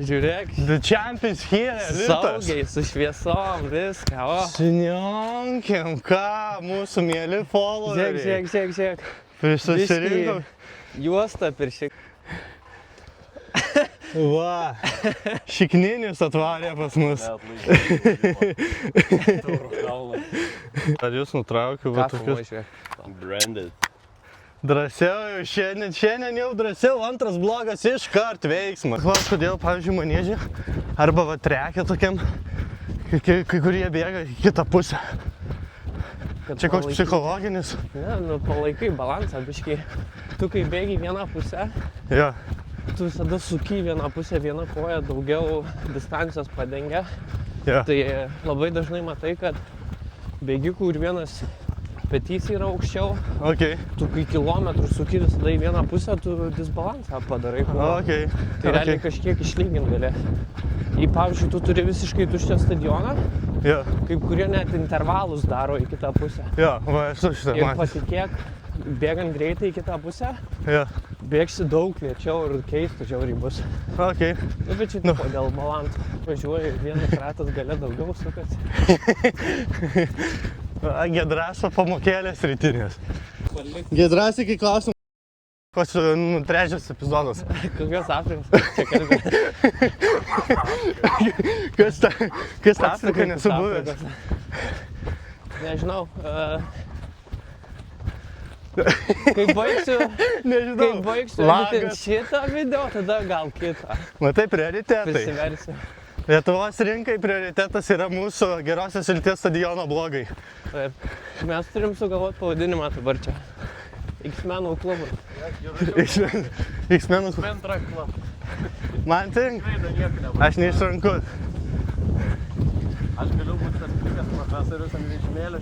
Žiūrėk. The champions here, Elitas. Saugiai, su šviesom, viską, o. Siniunkim, ką, mūsų mėly followeriai. Žiūrėk. Susirinkom. Juostą piršik. Va, šikninis atvarė pas mus. Ar jūs nutraukiu, va tokius? Branded. Drąsiau, šiandien jau drąsiau, antras blogas iškart veiksmas. Klaus, kodėl, pavyzdžiui, manėžė arba va trekia tokiam, kai kurie bėga į kitą pusę. Čia koks psichologinis? Ne, nu palaikai balansą, biškai. Tu kai bėgi vieną pusę, Jo. tu visada suki vieną pusę, vieną koją daugiau distancijos padengia. Jo. Tai labai dažnai matai, kad bėgikų ir vienas petys yra aukščiau. Okay. Tu kai kilometrų suki visada į vieną pusę, tu disbalansą padarai. Okay. Tai realiai kažkiek išlygint gali. Jei, pavyzdžiui, tu turi visiškai tuščią stadioną, Jo. kaip kurie net intervalus daro į kitą pusę. Jo, va, esu šitą Ir matęs. patikėk, bėgant greitai į kitą pusę, Jo. bėgsi daug lėčiau ir keista žiauriai bus. Okay. Nu, bet čia tipo dėl balanso. Važiuoju, vienas ratas gale daugiau sukasi. Gedraso pamokėlės rytinės. Gedrasi, kai klausim, koks trečias epizodas. Kokios Afrikos čia kalbė? Kas Afrika nesu buvęs? Nežinau. Kai baigsiu Lagas. šitą video, tada gal kitą. Matai, prioritetai. Prisiversiu. Lietuvos rinkai prioritetas yra mūsų Gerosios Ilties stadiono blogai. Taip. Mes turim sugalvoti pavadinimą dabar čia. X-Menų klubų. X-Menų klubų. Man tink? Aš neišranku. Aš galiu būti tas plikas profesorius ant vežimėlio,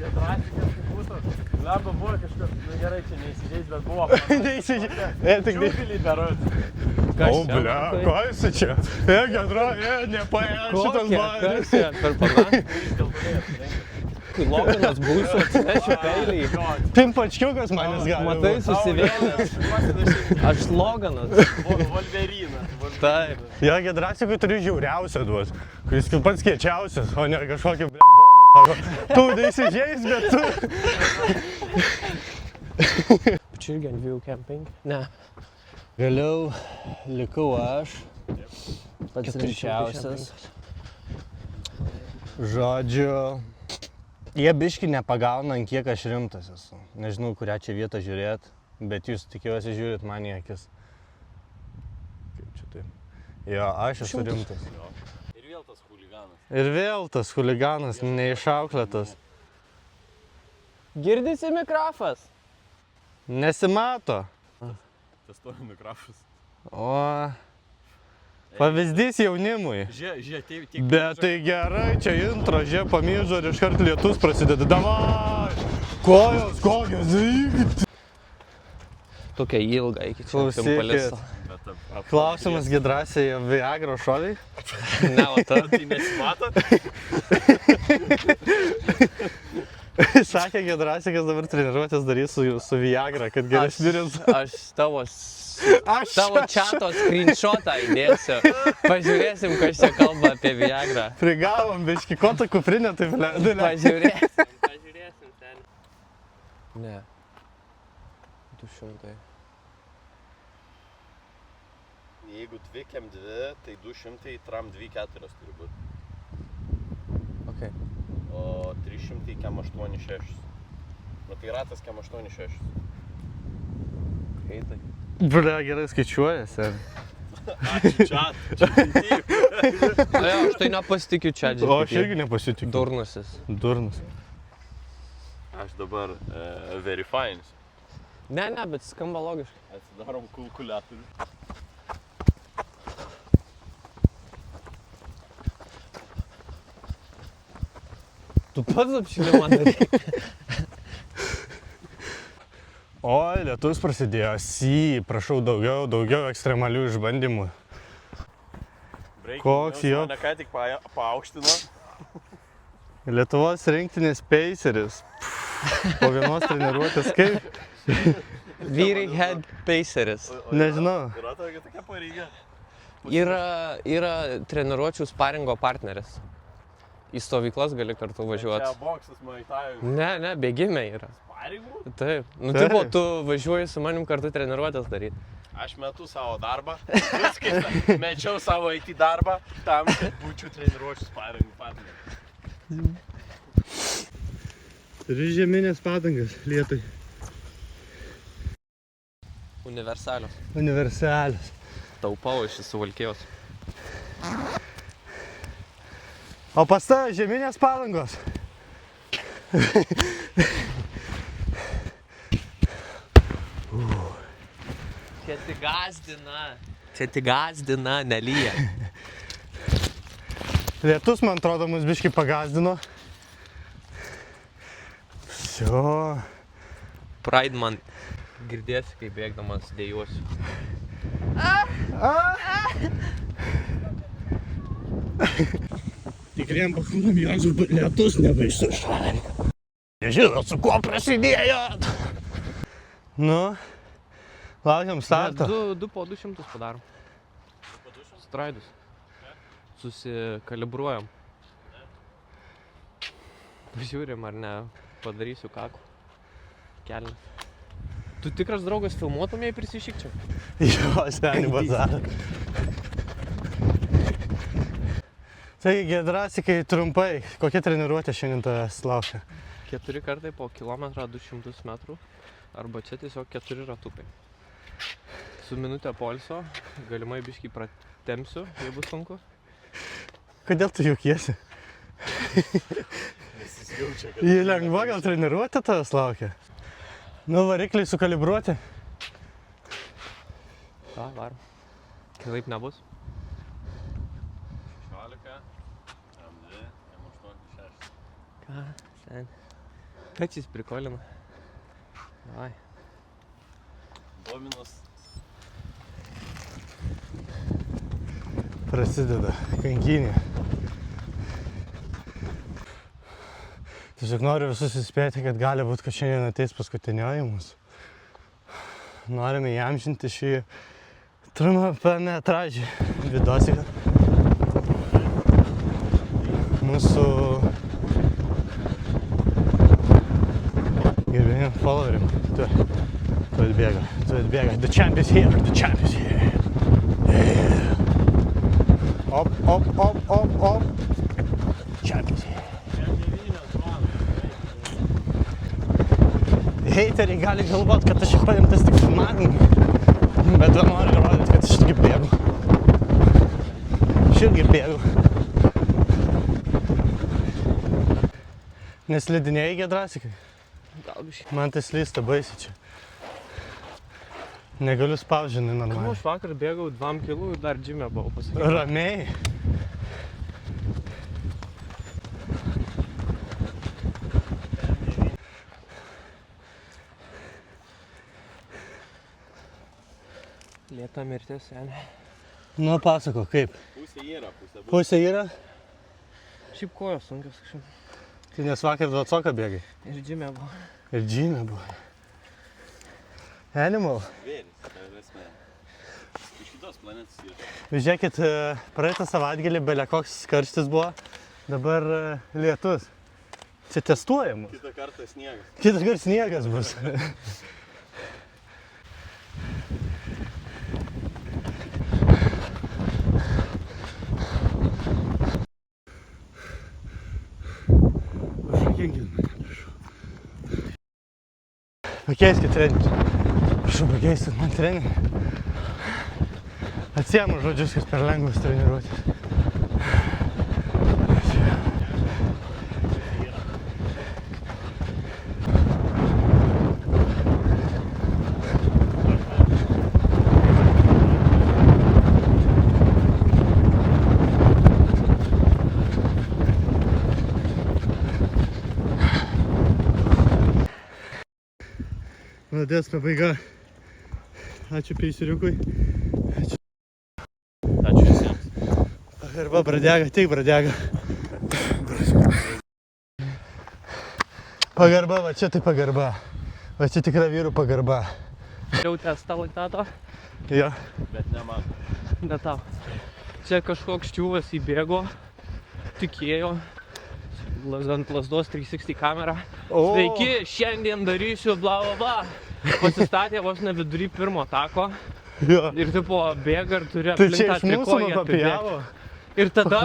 Gedrasikas kaip būtų. Lemba buvo kažkas, nu gerai, čia neįsižeis, bet buvo. Čiūpilį darot. O, blia, ko esi čia? Gedra, nepaėjo šitas baris. Kas čia per pana? Kai Loganas būsiu, atsinešiu peilį. Pimpačkiukas manęs gali. Matai, susivėlęs. Aš Loganas. Wolverinas. Taip. Jo, Gedrasikui turiu žiauriausią duos, kuris pats kiečiausias, o ne kažkokį bobą. Tu neįsižeis, bet tu. Čia irgi ant View Camping? Ne. Vėliau likau aš, pats rimčiausias. Žodžiu, jie biški nepagauna, ant kiek aš rimtas esu. Nežinau, kurią čia vietą žiūrėt, bet jūs tikiuosi žiūrit man į akis. Kaip čia taip? Jo, aš esu rimtas. Ir vėl tas chuliganas. Ir vėl tas chuliganas, neišauklėtas. Girdisi mikrofas? Nesimato. Tas stovi mikrofas. O, pavyzdys jaunimui. Žiūrėk, Bet tai gerai, čia intro, žiūrėk, pamyžo ir iškart lietus prasideda. Davai! Kojos, kokios, vykti! Tokia ilga iki čia pimpaliso. Klausimas Gedrasiai, Viagra šoviai? Ne, o ta. Tai nesimato? Sakė Gedrasiai, dar treniruotės darys su Viagra, kad geresni rezultatai. Aš tavo chato screenshotą įdėsiu. Pažiūrėsim, kas čia kalba apie Viagrą. Prigavom, biški, ko ta kuprinė taip leidė? Pažiūrėsim ten. Ne. 200. Jeigu 2 kem 2, tai 200 tram 2,4 turi būti. Okay. O 300 kem 8,6. Nu tai ratas kem 8,6. Greitai. Blia, gerai skaičiuojasi. Ačiū chat. Aš tai nepasitikiu čia, O aš irgi nepasitikiu. Durnusis. Durnas. Aš dabar verifyinsiu. Ne, bet skamba logiškai. Atsidarom kalkuliatorių. Tu pats apšilimą darai. Oi, lietus prasidėjo. Prašau daugiau ekstremalių išbandymų. Koks jo? Mane ką tik paaukštino. Lietuvos rinktinės peiseris. Po vienos treniruotės kaip? Vyrai head paceris. Nežinau. Yra tokia pareiga. Yra treniruočių sparingo partneris. Į stovyklas gali kartu Čia važiuoti. boksas, maitajų. Ne, bėgimai yra. Sparingų? Taip. Nu, Taip. tipo, tu važiuoji su manim kartu treniruotės daryti. Aš metu savo darbą. Viskas. Mečiau savo IT darbą tam, kad būčiau treniruočių sparingų partnerių. Turi žieminės padangas lietui. Universalios. Universalios. Taupau iš Suvalkijos. O pas tave žieminės padangos? Čia tik gazdina, nelyja. Lietus, man atrodo, mus biškį pagazdino. Всё. Pride man. Girdėsi, kai bėgdamas dėjuosiu. Tikriem pakūnam Jėzų, bet lietus nebaisu šalin. Nežinot, su kuo prasidėjot. Nu, laukiam starto. 2 po 200 padarom. Straidus. Susikalibruojam. Žiūrim, ar ne padarysiu kakų. Kelnes. Tu tikras draugas filmuotum, jei prisišykčiau? Jo, seniai bazarą. Taigi, drąsiai, trumpai, kokia treniruotė šiandien tavęs laukia? 4 kartai po kilometrą 200 metrų. Arba čia tiesiog 4 ratukai. Su minutė poilsio, galimai biškį pratempsiu, jei bus sunku. Kodėl tu juokiesi? Nesisijaučia, kad... Jį lengva gal treniruotė tavęs laukia? Nu, varikliai sukalibruoti. Va, varom. Kitaip nebus. 16, M2, M8, 6. Ką? Ten. Kad jis prikolina. Davai. Dominos. Prasideda kankinė. Tiesiog noriu visus įspėti, kad gali būti, kad šiandien ateis paskutinioji mūsų. Norime įamžinti šį trumpametražį vidosiką. Mūsų gerbėjim followeriam. Tu atbėga. The champ is here, the champ is here. Yeah. Op. Champ is here. Heiteriai gali galvot, kad aš paimtas tik filmavimui, bet noriu rodyti, kad aš irgi bėgu. Aš irgi bėgu. Neslidinėjai Gedrasikai? Gal biškai. Man tai slysta baisiai čia. Negaliu spaudžinai Kam normaliai. aš vakar bėgau 2 kilų ir dar džime buvau pasakyti. Ramiai. Lėta mirtis, senė. Nu, pasako, kaip? Pusė yra, pusė bus. Pusė yra? Šiaip kojos sunkios kažkaip. Tai nes vakar 20 bėgai. Ir džime buvo. Ir džime buvo. Animal. Vėris, tai prasme. Iš kitos planetos yra. Žiūrėkit, praeitą savaitgalį belia koks karštis buvo, dabar lietus. Čia testuojam. Kitą kartą sniegas. Kitą kartą sniegas bus. Pakeiskit trenerių. Prašau, pakeiskit man trenerių. Atsiemu žodžius, kad per lengvas treniruotis. Vadės pabaiga. Ačiū peiseriukui. Ačiū visiems. Arba bradega, tik bradega. Pagarba, va čia tai pagarba. Va čia tikra vyrų pagarba. Jau testą laitato, Jo. Bet ne man. bet tau. Čia kažkoks čiūvas įbėgo, tikėjo, ant lasdos 360 kamerą. O. Sveiki, šiandien darysiu bla bla bla. Pasistatė vos ne vidury pirmo tako Jo. ir tipo bėga ir turi Tai aplink čia tą iš mūsų trikojį nukopijavo. Ir tada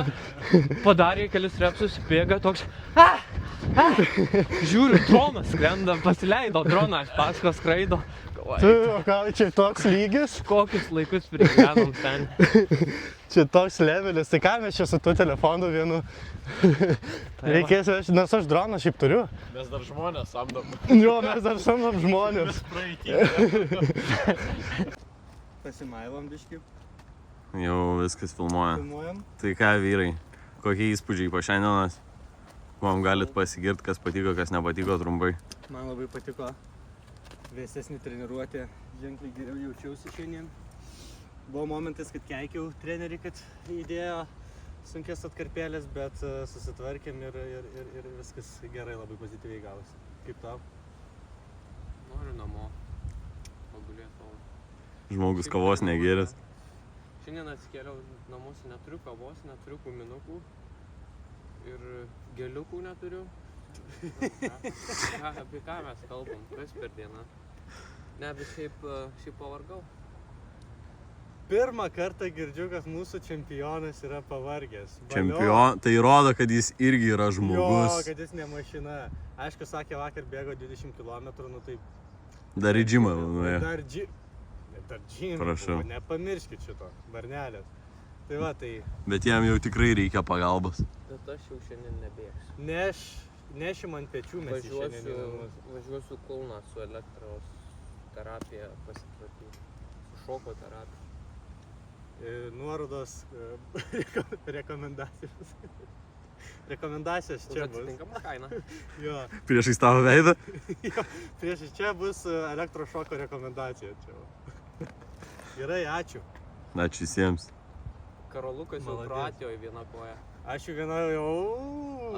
padarė kelis repsus, bėga toks. Žiūriu, dronas skrenda, pasileido droną, aš paskos skraido. Tu, o ką, čia toks lygis? Kokius laikus prigyvenom ten. Čia toks levelis. Tai ką mes čia su tuo telefonu vienu? Reikės, nes aš droną šiaip turiu. Mes dar žmonės samdom. Jo, mes dar samdom žmonės. Praeitį. Pasimaivom biškį, Jau viskas filmuoja. filmuojam. Tai ką, vyrai, kokie įspūdžiai po šiandienos? Kuom galit pasigirti, kas patiko, kas nepatiko trumpai? Man labai patiko. Vėsesnį treniruotę, ženkliai geriau jaučiausi šiandien. Buvo momentas, kad keikiau trenerį, kad įdėjo sunkės atkarpėlės, bet susitvarkėm ir viskas gerai, labai pozityviai gavosi. Kaip tau? Noriu namo. Pagulėt tavo. Žmogus kavos negėręs. Šiandien atsikėliau namuose, neturiu kavos, neturiu kuminukų ir geliukų neturiu. Apie ką mes kalbam, kas per dieną? Ne, bet šiaip pavargau. Pirmą kartą girdžiu, kad mūsų čempionas yra pavargęs. Tai rodo, kad jis irgi yra Jo, žmogus. kad jis ne mašina. Aišku, sakė, vakar bėgo 20 km, nu tai... Dar į džimą nuėjo. Dar džinai Prašau. buvo, nepamirškit šito, varnelės. Tai va, tai Bet jam jau tikrai reikia pagalbos. Bet aš jau šiandien nebėgsiu. nešim ant pečių mes jį šiandien į namus. Važiuosiu Kulną su elektros terapija pasitvarkyti. Su šoko terapija. Nuorodos rekomendacijos. Rekomendacijos čia bus. Atitinkama kaina. Jo, Priešais tavo veidą? prieš čia bus elektrošoko rekomendacija. Čia. Gerai, ačiū. Ačiū visiems. Karolukas jau Maladės. Kroatijoje viena koja. Ačiū viena jau.